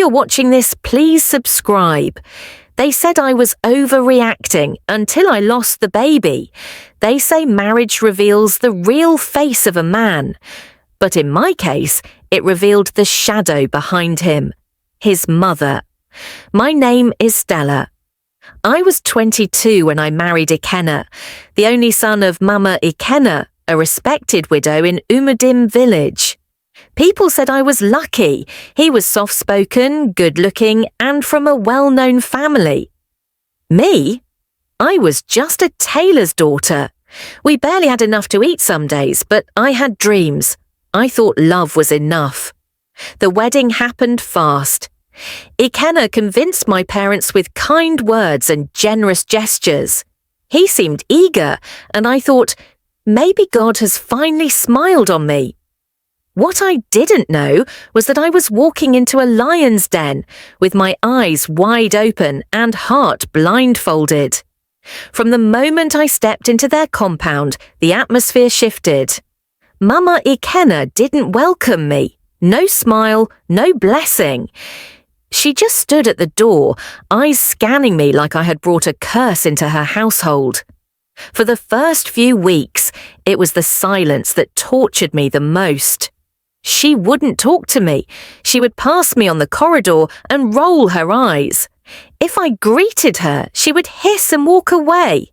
you're watching this, please subscribe. They said I was overreacting until I lost the baby. They say marriage reveals the real face of a man. But in my case, it revealed the shadow behind him, his mother. My name is Stella. I was 22 when I married Ikenna, the only son of Mama Ikenna, a respected widow in Umudim village. People said I was lucky. He was soft-spoken, good-looking, and from a well-known family. Me? I was just a tailor's daughter. We barely had enough to eat some days, but I had dreams. I thought love was enough. The wedding happened fast. Ikenna convinced my parents with kind words and generous gestures. He seemed eager, and I thought, maybe God has finally smiled on me. What I didn't know was that I was walking into a lion's den with my eyes wide open and heart blindfolded. From the moment I stepped into their compound, the atmosphere shifted. Mama Ikenna didn't welcome me. No smile, no blessing. She just stood at the door, eyes scanning me like I had brought a curse into her household. For the first few weeks, it was the silence that tortured me the most. She wouldn't talk to me. She would pass me on the corridor and roll her eyes. If I greeted her, she would hiss and walk away.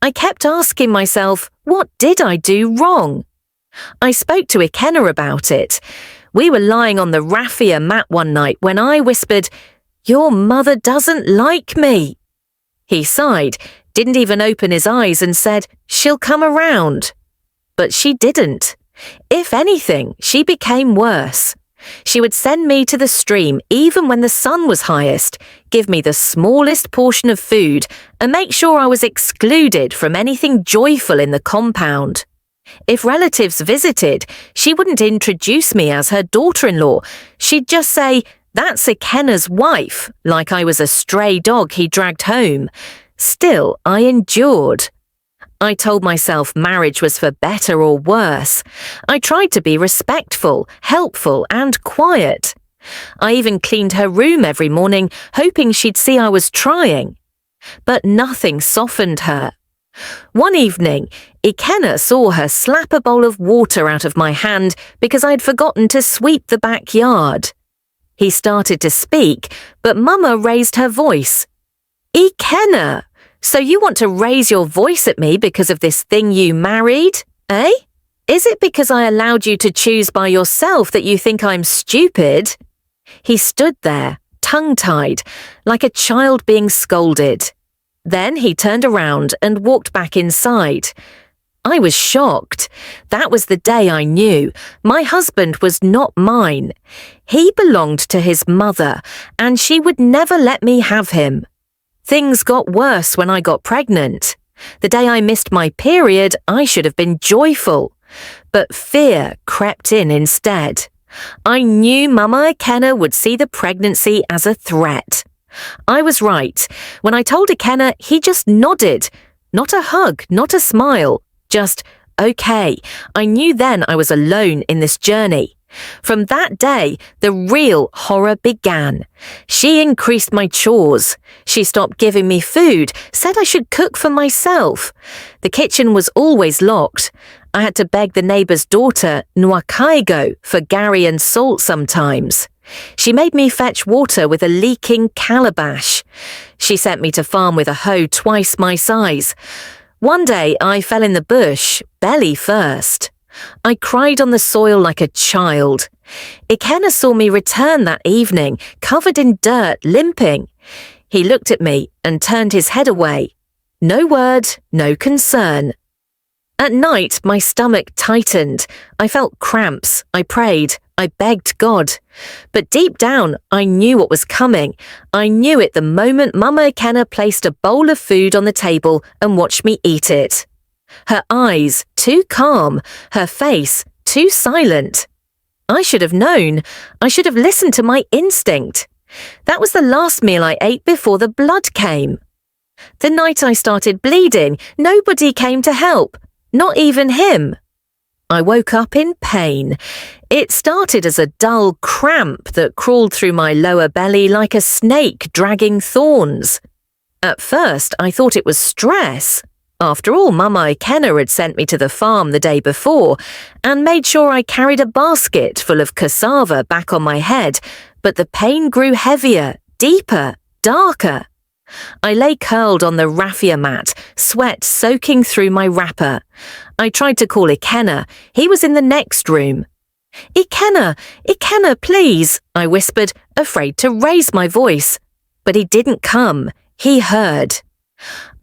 I kept asking myself, what did I do wrong? I spoke to Ikenna about it. We were lying on the raffia mat one night when I whispered, "Your mother doesn't like me." He sighed, didn't even open his eyes and said, "She'll come around." But she didn't. If anything, she became worse. She would send me to the stream even when the sun was highest, give me the smallest portion of food, and make sure I was excluded from anything joyful in the compound. If relatives visited, she wouldn't introduce me as her daughter-in-law. She'd just say, "That's Ikenna's wife," like I was a stray dog he dragged home. Still, I endured. I told myself marriage was for better or worse. I tried to be respectful, helpful, and quiet. I even cleaned her room every morning, hoping she'd see I was trying. But nothing softened her. One evening, Ikenna saw her slap a bowl of water out of my hand because I'd forgotten to sweep the backyard. He started to speak, but Mama raised her voice. "Ikenna! So you want to raise your voice at me because of this thing you married, eh? Is it because I allowed you to choose by yourself that you think I'm stupid?" He stood there, tongue-tied, like a child being scolded. Then he turned around and walked back inside. I was shocked. That was the day I knew my husband was not mine. He belonged to his mother, and she would never let me have him. Things got worse when I got pregnant. The day I missed my period, I should have been joyful. But fear crept in instead. I knew Mama Ikenna would see the pregnancy as a threat. I was right. When I told Ikenna, he just nodded. Not a hug, not a smile. Just, okay. I knew then I was alone in this journey. From that day, the real horror began. She increased my chores. She stopped giving me food, said I should cook for myself. The kitchen was always locked. I had to beg the neighbour's daughter, Nwakaigo, for Ghanian salt sometimes. She made me fetch water with a leaking calabash. She sent me to farm with a hoe twice my size. One day I fell in the bush, belly first. I cried on the soil like a child. Ikenna saw me return that evening, covered in dirt, limping. He looked at me and turned his head away. No word, no concern. At night, my stomach tightened. I felt cramps. I prayed. I begged God. But deep down, I knew what was coming. I knew it the moment Mama Ikenna placed a bowl of food on the table and watched me eat it. Her eyes, too calm, her face, too silent. I should have known. I should have listened to my instinct. That was the last meal I ate before the blood came. The night I started bleeding, nobody came to help, not even him. I woke up in pain. It started as a dull cramp that crawled through my lower belly like a snake dragging thorns. At first, I thought it was stress. After all, Mama Ikenna had sent me to the farm the day before and made sure I carried a basket full of cassava back on my head, but the pain grew heavier, deeper, darker. I lay curled on the raffia mat, sweat soaking through my wrapper. I tried to call Ikenna. He was in the next room. "Ikenna, Ikenna, please," I whispered, afraid to raise my voice. But he didn't come. He heard.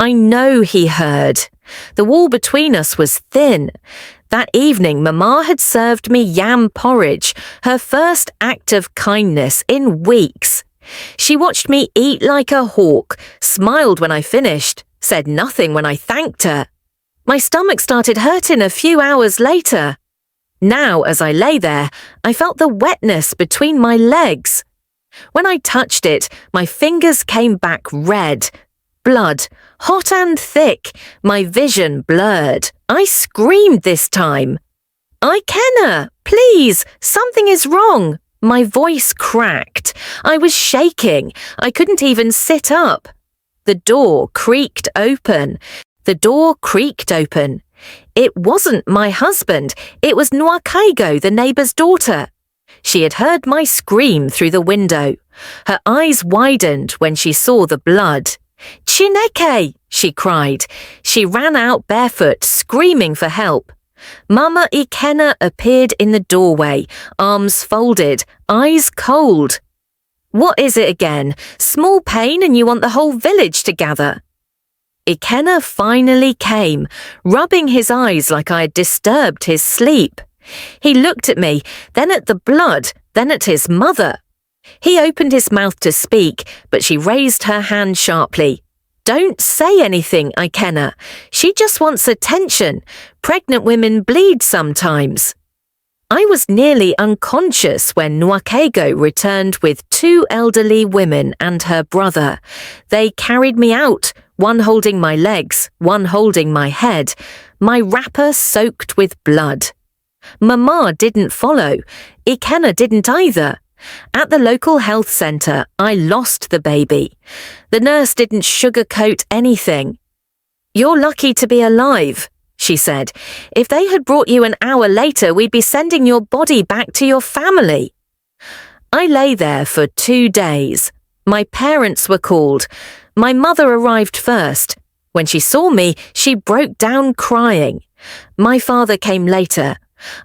I know he heard. The wall between us was thin. That evening, Mama had served me yam porridge, her first act of kindness in weeks. She watched me eat like a hawk, smiled when I finished, said nothing when I thanked her. My stomach started hurting a few hours later. Now, as I lay there, I felt the wetness between my legs. When I touched it, my fingers came back red. Blood, hot and thick, my vision blurred. I screamed this time. "Ikenna, please, something is wrong." My voice cracked. I was shaking. I couldn't even sit up. The door creaked open. It wasn't my husband. It was Nwakaigo, the neighbour's daughter. She had heard my scream through the window. Her eyes widened when she saw the blood. "Chineke!" she cried. She ran out barefoot, screaming for help. Mama Ikenna appeared in the doorway, arms folded, eyes cold. "What is it again? Small pain and you want the whole village to gather?" Ikenna finally came, rubbing his eyes like I had disturbed his sleep. He looked at me, then at the blood, then at his mother. He opened his mouth to speak, but she raised her hand sharply. "Don't say anything, Ikenna. She just wants attention. Pregnant women bleed sometimes." I was nearly unconscious when Nwakaigo returned with 2 elderly women and her brother. They carried me out, one holding my legs, one holding my head, my wrapper soaked with blood. Mama didn't follow. Ikenna didn't either. At the local health centre, I lost the baby. The nurse didn't sugarcoat anything. "You're lucky to be alive," she said. "If they had brought you an hour later, we'd be sending your body back to your family." I lay there for 2 days. My parents were called. My mother arrived first. When she saw me, she broke down crying. My father came later.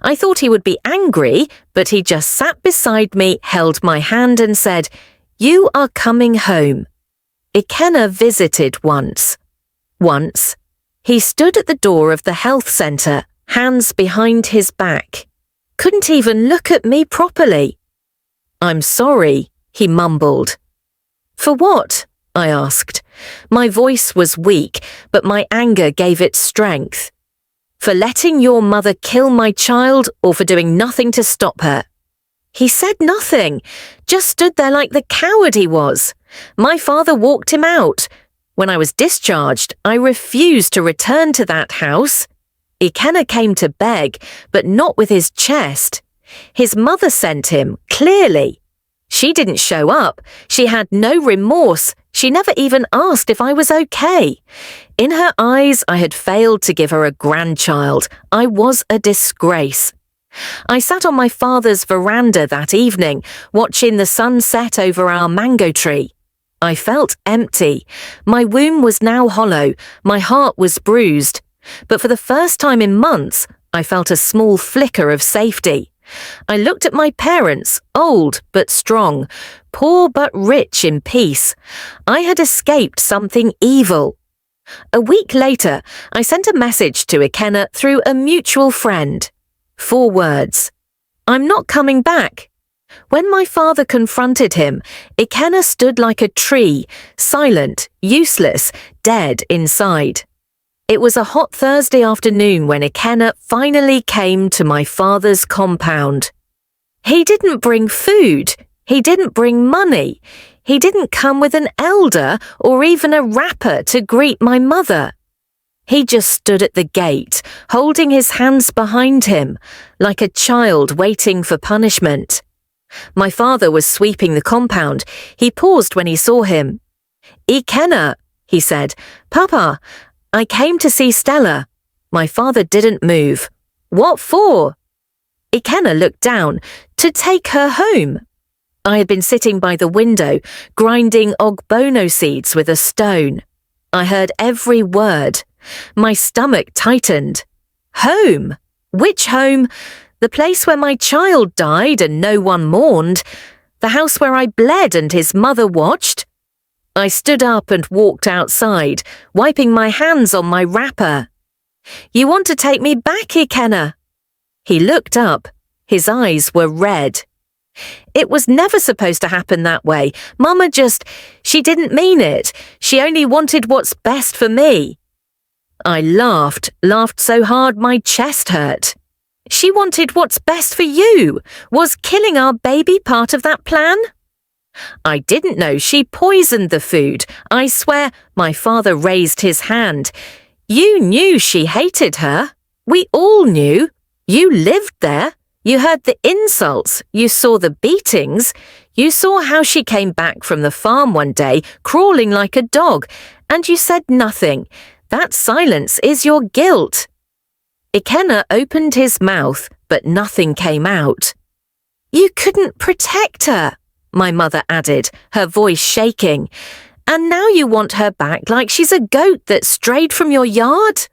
I thought he would be angry, but he just sat beside me, held my hand and said, "You are coming home." Ikenna visited once. He stood at the door of the health centre, hands behind his back. Couldn't even look at me properly. "I'm sorry," he mumbled. "For what?" I asked. My voice was weak, but my anger gave it strength. "For letting your mother kill my child or for doing nothing to stop her?" He said nothing, just stood there like the coward he was. My father walked him out. When I was discharged, I refused to return to that house. Ikenna came to beg, but not with his chest. His mother sent him, clearly. She didn't show up. She had no remorse. She never even asked if I was okay. In her eyes, I had failed to give her a grandchild. I was a disgrace. I sat on my father's veranda that evening, watching the sun set over our mango tree. I felt empty. My womb was now hollow. My heart was bruised. But for the first time in months, I felt a small flicker of safety. I looked at my parents, old but strong, poor but rich in peace. I had escaped something evil. A week later, I sent a message to Ikenna through a mutual friend. 4 words. "I'm not coming back." When my father confronted him, Ikenna stood like a tree, silent, useless, dead inside. It was a hot Thursday afternoon when Ikenna finally came to my father's compound. He didn't bring food. He didn't bring money. He didn't come with an elder or even a wrapper to greet my mother. He just stood at the gate, holding his hands behind him, like a child waiting for punishment. My father was sweeping the compound. He paused when he saw him. "Ikenna," he said. "Papa, I came to see Stella." My father didn't move. "What for?" Ikenna looked down. "To take her home." I had been sitting by the window, grinding ogbono seeds with a stone. I heard every word. My stomach tightened. Home? Which home? The place where my child died and no one mourned? The house where I bled and his mother watched? I stood up and walked outside, wiping my hands on my wrapper. "You want to take me back, Ikenna?" He looked up. His eyes were red. "It was never supposed to happen that way. Mama she didn't mean it. She only wanted what's best for me." I laughed so hard my chest hurt. "She wanted what's best for you. Was killing our baby part of that plan?" "I didn't know she poisoned the food. I swear," my father raised his hand. "You knew she hated her. We all knew. You lived there. You heard the insults. You saw the beatings. You saw how she came back from the farm one day, crawling like a dog, and you said nothing. That silence is your guilt." Ikenna opened his mouth, but nothing came out. "You couldn't protect her," my mother added, her voice shaking. "And now you want her back like she's a goat that strayed from your yard?"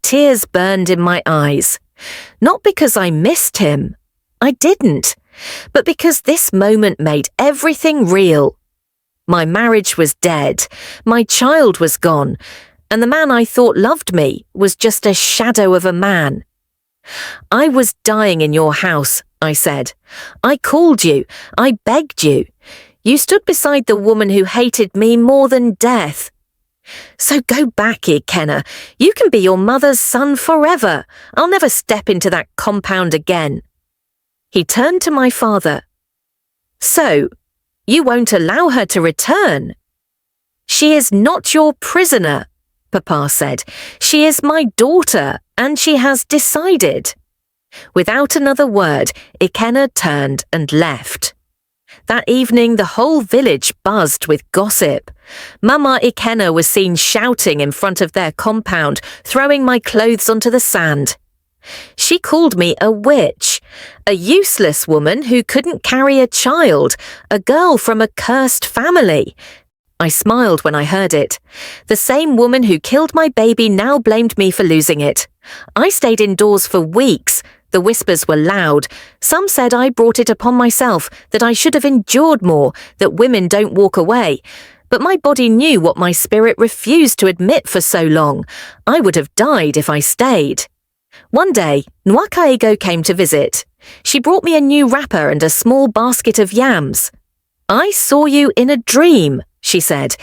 Tears burned in my eyes. Not because I missed him. I didn't. But because this moment made everything real. My marriage was dead. My child was gone. And the man I thought loved me was just a shadow of a man. "I was dying in your house," I said. "I called you. I begged you. You stood beside the woman who hated me more than death. So go back, Ikenna. You can be your mother's son forever. I'll never step into that compound again." He turned to my father. "So, you won't allow her to return?" "She is not your prisoner," Papa said. "She is my daughter, and she has decided." Without another word, Ikenna turned and left. That evening, the whole village buzzed with gossip. Mama Ikenna was seen shouting in front of their compound, throwing my clothes onto the sand. She called me a witch, a useless woman who couldn't carry a child, a girl from a cursed family. I smiled when I heard it. The same woman who killed my baby now blamed me for losing it. I stayed indoors for weeks. The whispers were loud. Some said I brought it upon myself, that I should have endured more, that women don't walk away. But my body knew what my spirit refused to admit for so long. I would have died if I stayed. One day, Nwakaego came to visit. She brought me a new wrapper and a small basket of yams. "I saw you in a dream," she said.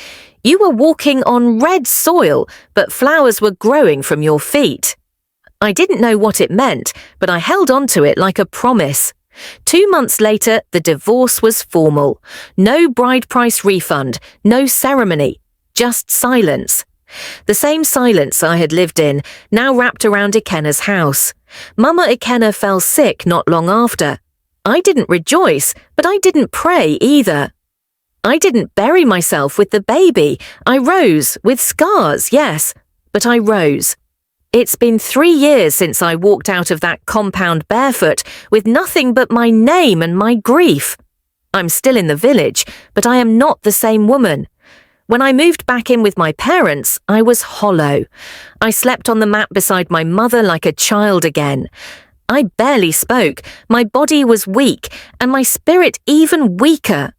"You were walking on red soil, but flowers were growing from your feet." I didn't know what it meant, but I held on to it like a promise. 2 months later, the divorce was formal. No bride price refund, no ceremony, just silence. The same silence I had lived in, now wrapped around Ikenna's house. Mama Ikenna fell sick not long after. I didn't rejoice, but I didn't pray either. I didn't bury myself with the baby. I rose, with scars, yes, but I rose. It's been 3 years since I walked out of that compound barefoot, with nothing but my name and my grief. I'm still in the village, but I am not the same woman. When I moved back in with my parents, I was hollow. I slept on the mat beside my mother like a child again. I barely spoke, my body was weak, and my spirit even weaker.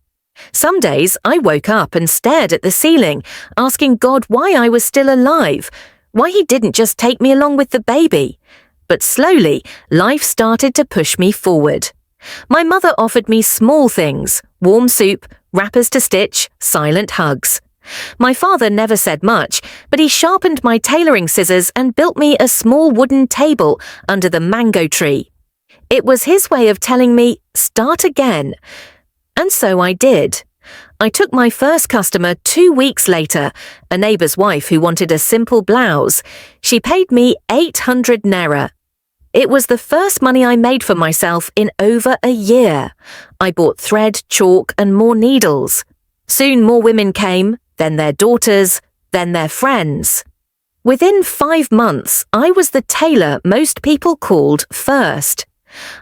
Some days I woke up and stared at the ceiling, asking God why I was still alive, why he didn't just take me along with the baby. But slowly, life started to push me forward. My mother offered me small things, warm soup, wrappers to stitch, silent hugs. My father never said much, but he sharpened my tailoring scissors and built me a small wooden table under the mango tree. It was his way of telling me, start again. And so I did. I took my first customer 2 weeks later, a neighbour's wife who wanted a simple blouse. She paid me 800 naira. It was the first money I made for myself in over a year. I bought thread, chalk, and more needles. Soon more women came, then their daughters, then their friends. Within 5 months, I was the tailor most people called first.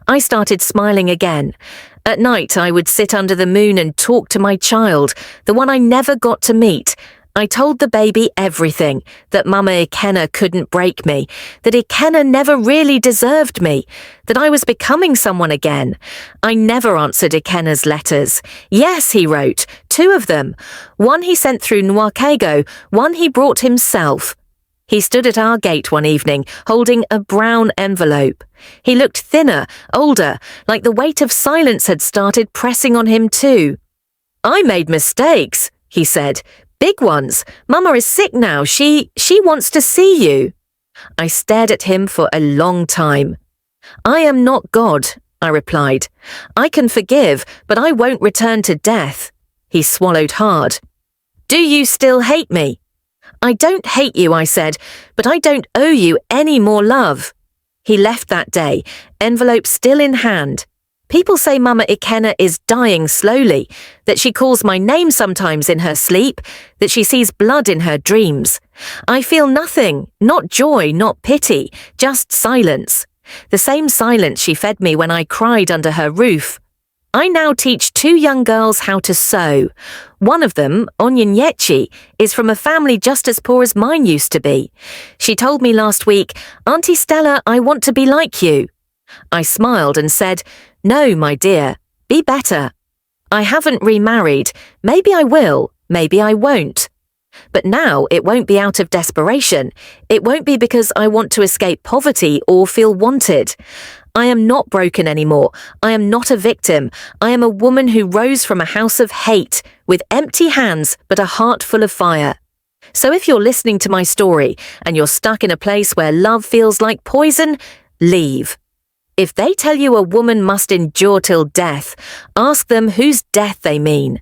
I started smiling again. At night, I would sit under the moon and talk to my child, the one I never got to meet. I told the baby everything, that Mama Ikenna couldn't break me, that Ikenna never really deserved me, that I was becoming someone again. I never answered Ikenna's letters. Yes, he wrote, 2 of them. One he sent through Nwakego, one he brought himself. He stood at our gate one evening, holding a brown envelope. He looked thinner, older, like the weight of silence had started pressing on him too. "I made mistakes," he said. "Big ones. Mama is sick now. She wants to see you." I stared at him for a long time. "I am not God," I replied. "I can forgive, but I won't return to death." He swallowed hard. "Do you still hate me?" "I don't hate you," I said, "but I don't owe you any more love." He left that day, envelope still in hand. People say Mama Ikenna is dying slowly, that she calls my name sometimes in her sleep, that she sees blood in her dreams. I feel nothing, not joy, not pity, just silence. The same silence she fed me when I cried under her roof. I now teach 2 young girls how to sew. One of them, Onyenyechi, is from a family just as poor as mine used to be. She told me last week, "Auntie Stella, I want to be like you." I smiled and said, "No, my dear, be better." I haven't remarried. Maybe I will, maybe I won't. But now it won't be out of desperation. It won't be because I want to escape poverty or feel wanted. I am not broken anymore. I am not a victim. I am a woman who rose from a house of hate, with empty hands but a heart full of fire. So if you're listening to my story and you're stuck in a place where love feels like poison, leave. If they tell you a woman must endure till death, ask them whose death they mean.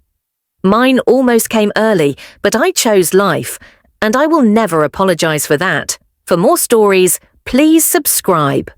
Mine almost came early, but I chose life, and I will never apologize for that. For more stories, please subscribe.